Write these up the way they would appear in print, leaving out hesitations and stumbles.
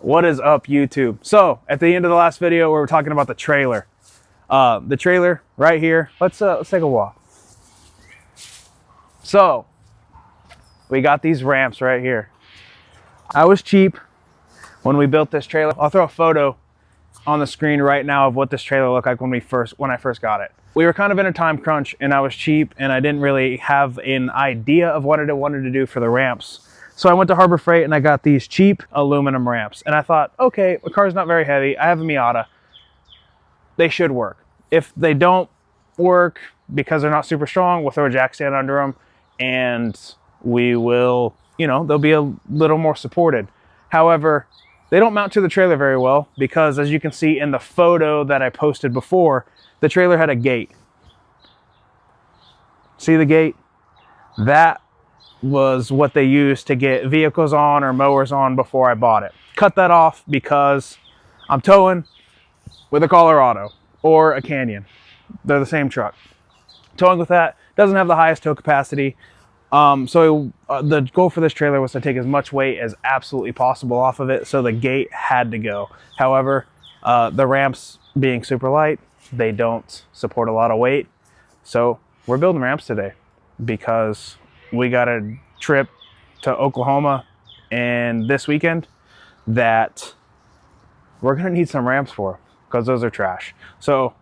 What is up, YouTube? So at the end of the last video, we were talking about the trailer. The trailer right here. Let's take a walk. So we got these ramps right here. I was cheap when we built this trailer. I'll throw a photo on the screen right now of what this trailer looked like when I first got it. We were kind of in a time crunch, and I was cheap, and I didn't really have an idea of what I wanted to do for the ramps. So I went to Harbor Freight and I got these cheap aluminum ramps. And I thought, okay, the car's not very heavy. I have a Miata. They should work. If they don't work because they're not super strong, we'll throw a jack stand under them and we will, you know, they'll be a little more supported. However, they don't mount to the trailer very well because, as you can see in the photo that I posted before, the trailer had a gate. See the gate? That was what they used to get vehicles on or mowers on before I bought it. Cut that off because I'm towing with a Colorado or a Canyon. They're the same truck. Towing with that doesn't have the highest tow capacity. The goal for this trailer was to take as much weight as absolutely possible off of it, so the gate had to go. However, the ramps being super light, they don't support a lot of weight. So we're building ramps today because we got a trip to Oklahoma and this weekend that we're gonna need some ramps for because those are trash. So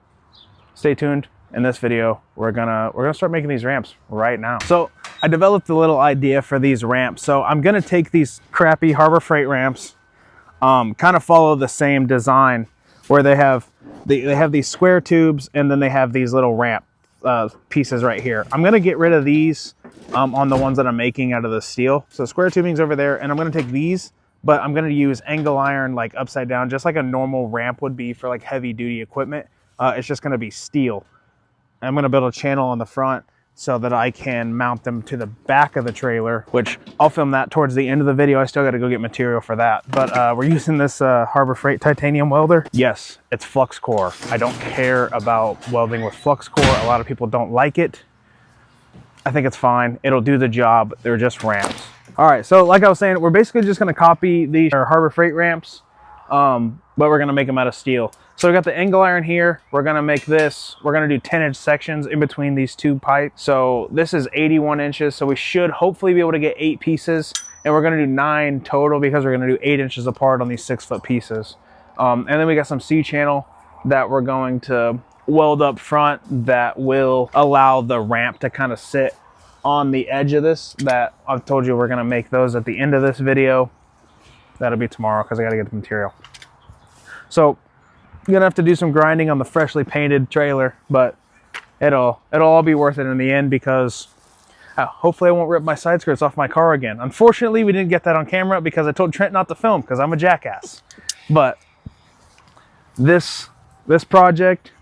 stay tuned. In this video, we're gonna start making these ramps right now. So I developed a little idea for these ramps. So I'm gonna take these crappy Harbor Freight ramps, kind of follow the same design where they have these square tubes and then they have these little ramp pieces right here. I'm gonna get rid of these on the ones that I'm making out of the steel. So square tubing's over there, and I'm gonna take these, but I'm gonna use angle iron like upside down, just like a normal ramp would be for like heavy duty equipment. It's just gonna be steel. I'm gonna build a channel on the front so that I can mount them to the back of the trailer, which I'll film that towards the end of the video. I still gotta go get material for that. But we're using this Harbor Freight titanium welder. Yes, it's flux core. I don't care about welding with flux core. A lot of people don't like it. I think it's fine. It'll do the job. They're just ramps. All right, so like I was saying, we're basically just gonna copy these Harbor Freight ramps, but we're gonna make them out of steel. So we got the angle iron here. We're gonna make this, we're gonna do 10-inch sections in between these two pipes. So this is 81 inches. So we should hopefully be able to get 8 pieces, and we're gonna do 9 total because we're gonna do 8 inches apart on these 6-foot pieces. And then we got some C-channel that we're going to weld up front that will allow the ramp to kind of sit on the edge of this. That I've told you we're gonna make those at the end of this video. That'll be tomorrow because I gotta get the material. So you're gonna have to do some grinding on the freshly painted trailer, but it'll all be worth it in the end because hopefully I won't rip my side skirts off my car again. Unfortunately, we didn't get that on camera because I told Trent not to film because I'm a jackass. But this project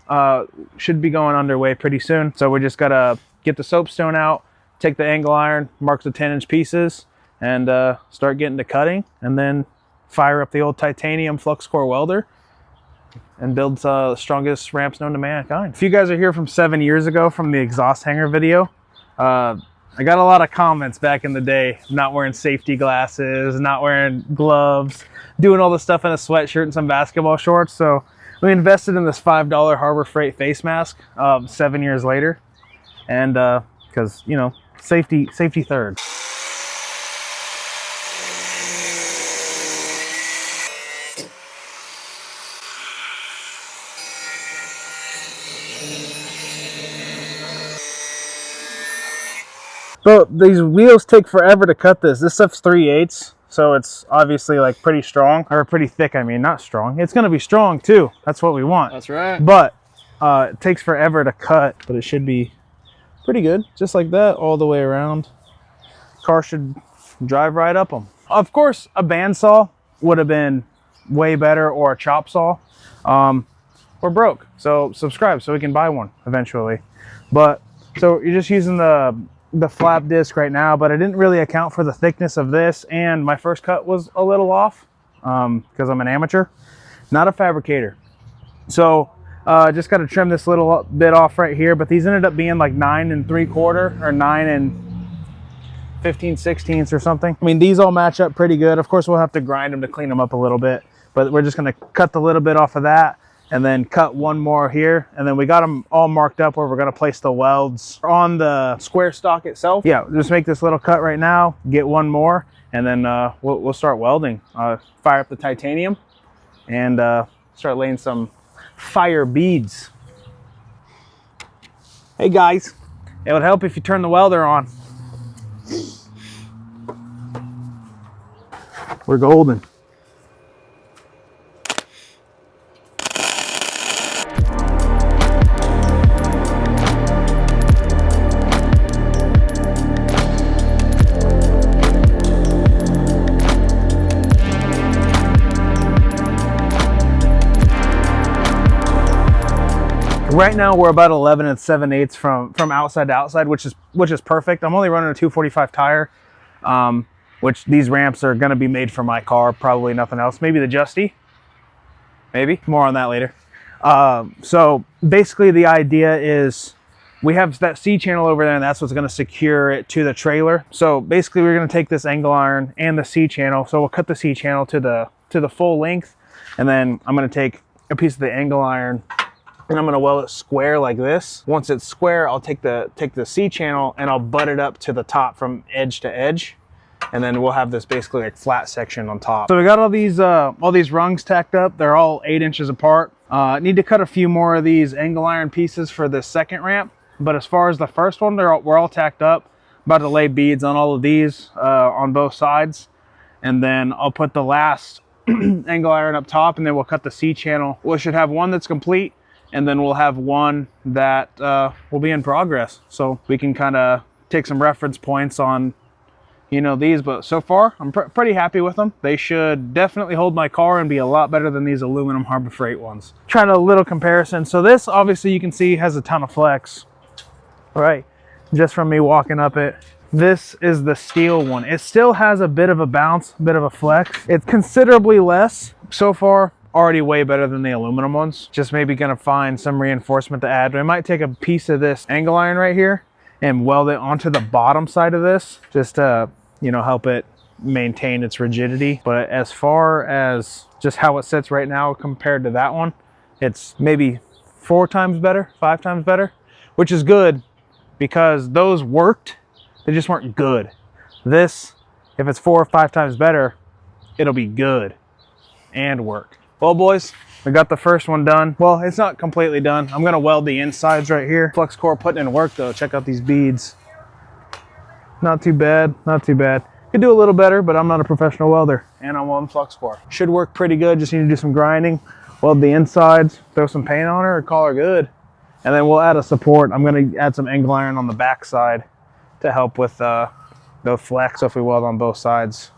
should be going underway pretty soon. So we just gotta get the soapstone out, take the angle iron, mark the 10-inch pieces, and start getting to cutting, and then fire up the old titanium flux core welder and build the strongest ramps known to mankind. If you guys are here from 7 years ago from the exhaust hanger video, I got a lot of comments back in the day, not wearing safety glasses, not wearing gloves, doing all this stuff in a sweatshirt and some basketball shorts. So we invested in this $5 Harbor Freight face mask 7 years later. And because, you know, safety third. So these wheels take forever to cut this. This stuff's 3/8, so it's obviously like pretty strong, or pretty thick. I mean, not strong. It's gonna be strong too. That's what we want. That's right. But it takes forever to cut, but it should be pretty good, just like that, all the way around. Car should drive right up them. Of course, a bandsaw would have been way better, or a chop saw. We're broke, so subscribe so we can buy one eventually. But so you're just using the flap disc right now, but I didn't really account for the thickness of this, and my first cut was a little off because I'm an amateur, not a fabricator. So just got to trim this little bit off right here, but these ended up being like 9 3/4 or 9 15/16 or something. I mean, these all match up pretty good. Of course, we'll have to grind them to clean them up a little bit. but we're just gonna cut the little bit off of that and then cut one more here. And then we got them all marked up where we're gonna place the welds on the square stock itself. Yeah, just make this little cut right now, get one more, and then we'll start welding. Fire up the titanium and start laying some fire beads. Hey guys, it would help if you turn the welder on. We're golden. Right now we're about 11 7/8 from outside to outside, which is perfect. I'm only running a 245 tire, which these ramps are going to be made for my car, probably nothing else. Maybe the Justy, maybe more on that later. So basically the idea is we have that C channel over there, and that's what's going to secure it to the trailer. So basically we're going to take this angle iron and the C channel. So we'll cut the C channel to the full length, and then I'm going to take a piece of the angle iron and I'm going to weld it square like this. Once it's square, I'll take the C channel and I'll butt it up to the top from edge to edge. And then we'll have this basically like flat section on top. So we got all these rungs tacked up. They're all 8 inches apart. Need to cut a few more of these angle iron pieces for this second ramp. But as far as the first one, we're all tacked up. About to lay beads on all of these on both sides. And then I'll put the last angle iron up top, and then we'll cut the C channel. We should have one that's complete, and then we'll have one that will be in progress. So we can kind of take some reference points on, you know, these. But so far, I'm pretty happy with them. They should definitely hold my car and be a lot better than these aluminum Harbor Freight ones. Trying a little comparison. So this, obviously, you can see has a ton of flex, right? Just from me walking up it. This is the steel one. It still has a bit of a bounce, a bit of a flex. It's considerably less so far. Already way better than the aluminum ones. Just maybe gonna find some reinforcement to add. We might take a piece of this angle iron right here and weld it onto the bottom side of this, just to, you know, help it maintain its rigidity. But as far as just how it sits right now compared to that one, it's maybe 4 times better, 5 times better, which is good because those worked, they just weren't good. This, if it's 4 or 5 times better, it'll be good and work. Well, boys, we got the first one done. Well, it's not completely done. I'm gonna weld the insides right here. Flux core putting in work though. Check out these beads. Not too bad, not too bad. Could do a little better, but I'm not a professional welder, and I'm on flux core. Should work pretty good. Just need to do some grinding, weld the insides, throw some paint on her, and call her good. And then we'll add a support. I'm gonna add some angle iron on the back side to help with the flex. So if we weld on both sides,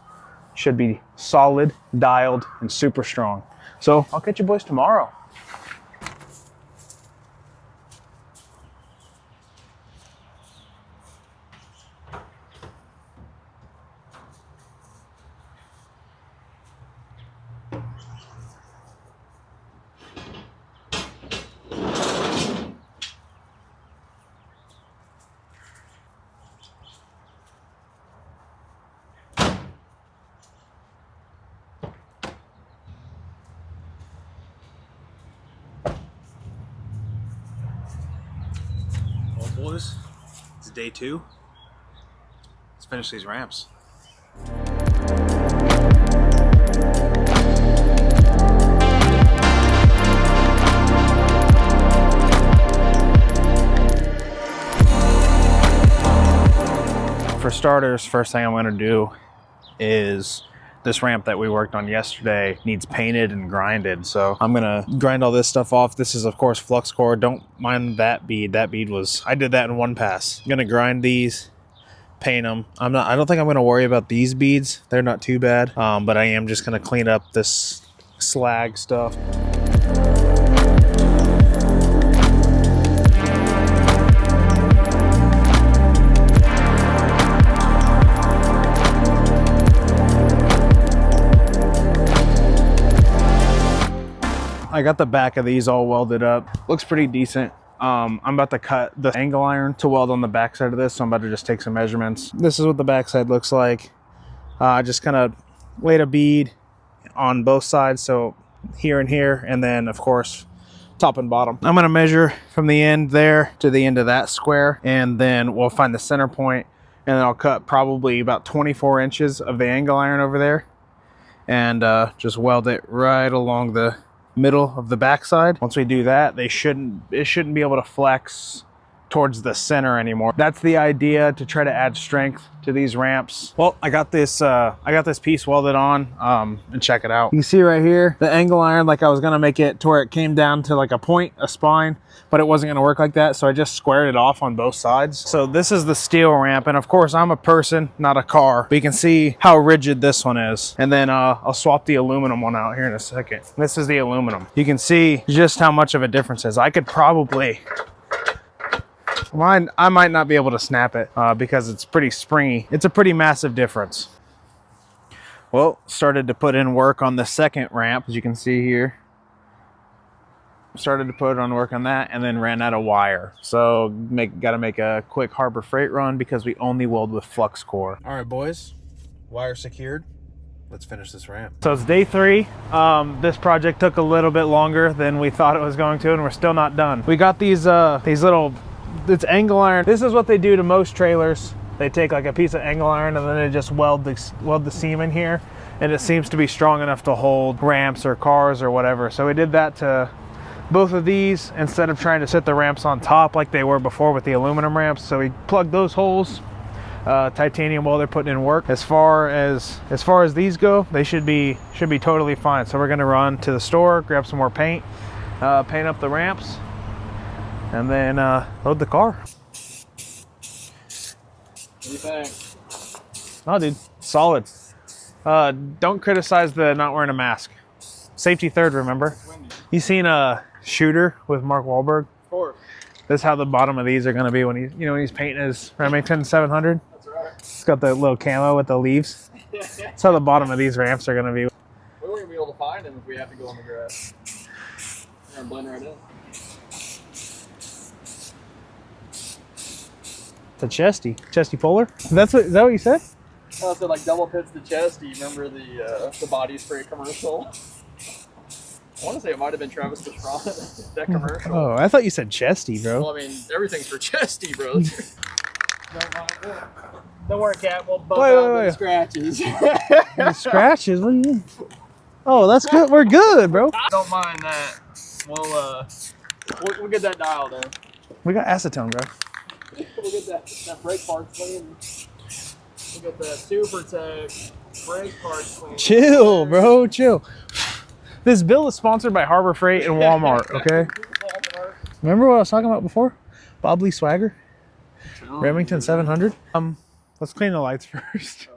should be solid, dialed, and super strong. So I'll catch you boys tomorrow. Boys, it's day 2. Let's finish these ramps. For starters, first thing I'm going to do is this ramp that we worked on yesterday needs painted and grinded. So I'm gonna grind all this stuff off. This is of course flux core. Don't mind that bead. That bead was, I did that in one pass. I'm gonna grind these, paint them. I don't think I'm gonna worry about these beads. They're not too bad. But I am just gonna clean up this slag stuff. I got the back of these all welded up. Looks pretty decent. I'm about to cut the angle iron to weld on the back side of this, so I'm about to just take some measurements. This is what the back side looks like. I just kind of laid a bead on both sides, so here and here, and then of course top and bottom. I'm going to measure from the end there to the end of that square, and then we'll find the center point, and then I'll cut probably about 24 inches of the angle iron over there, and just weld it right along the middle of the backside. Once we do that, it shouldn't be able to flex towards the center anymore. That's the idea, to try to add strength to these ramps. Well, I got this piece welded on, and check it out. You can see right here the angle iron, like I was gonna make it to where it came down to like a point, a spine, but it wasn't gonna work like that, so I just squared it off on both sides. So this is the steel ramp, and of course I'm a person, not a car, but you can see how rigid this one is. And then I'll swap the aluminum one out here in a second. This is the aluminum. You can see just how much of a difference it is. I could probably, I might not be able to snap it because it's pretty springy. It's a pretty massive difference. Well, started to put in work on the second ramp, as you can see here. Started to put on work on that, and then ran out of wire. So got to make a quick Harbor Freight run because we only weld with flux core. All right, boys, wire secured. Let's finish this ramp. So it's day 3. This project took a little bit longer than we thought it was going to, and we're still not done. We got these little, it's angle iron. This is what they do to most trailers. They take like a piece of angle iron and then they just weld the seam in here, and it seems to be strong enough to hold ramps or cars or whatever. So we did that to both of these instead of trying to sit the ramps on top like they were before with the aluminum ramps. So we plugged those holes, titanium welder putting in work. As far as these go, they should be totally fine. So we're gonna run to the store, grab some more paint, paint up the ramps, and then load the car. What do you think? Oh, dude, solid. Don't criticize the not wearing a mask. Safety third, remember? You seen a Shooter with Mark Wahlberg? Of course. This is how the bottom of these are going to be when he's painting his Remington 700. That's right. It's got the little camo with the leaves. That's how the bottom of these ramps are going to be. We weren't going to be able to find him if we have to go on the grass. We're going to blend right in. It's a chesty puller. Is that what you said? Oh, so like double pits the chesty. Remember the body spray commercial? I want to say it might have been Travis Pastrana, that commercial. Oh, I thought you said chesty, bro. Well, I mean, everything's for chesty, bro. Don't worry, Cat. We'll buff out the scratches. The scratches? What do you mean? Oh, that's good. We're good, bro. Don't mind that. We'll get that dialed in. We got acetone, bro. We'll get that brake parts clean. We'll get the Super Tech brake parts clean. Chill, bro. Chill. This bill is sponsored by Harbor Freight and Walmart, okay? Remember what I was talking about before? Bob Lee Swagger? Remington 700? Let's clean the lights first.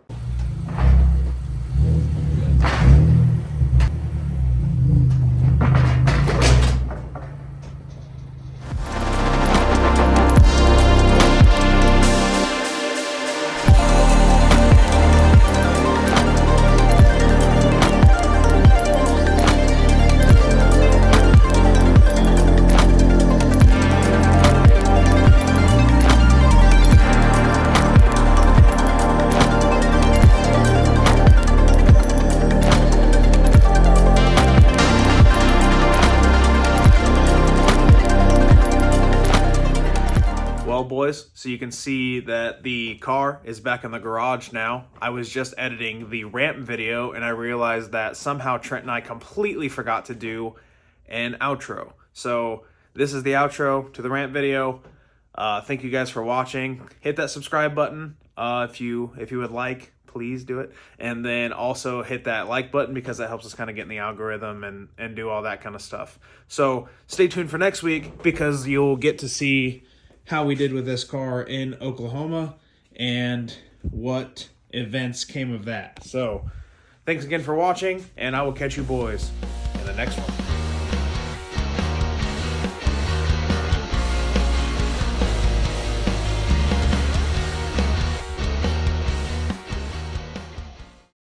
Boys, so you can see that the car is back in the garage now. I was just editing the ramp video and I realized that somehow Trent and I completely forgot to do an outro. So this is the outro to the ramp video. Thank you guys for watching. Hit that subscribe button if you would like, please do it. And then also hit that like button because that helps us kind of get in the algorithm and do all that kind of stuff. So stay tuned for next week because you'll get to see how we did with this car in Oklahoma and what events came of that. So thanks again for watching, and I will catch you boys in the next one.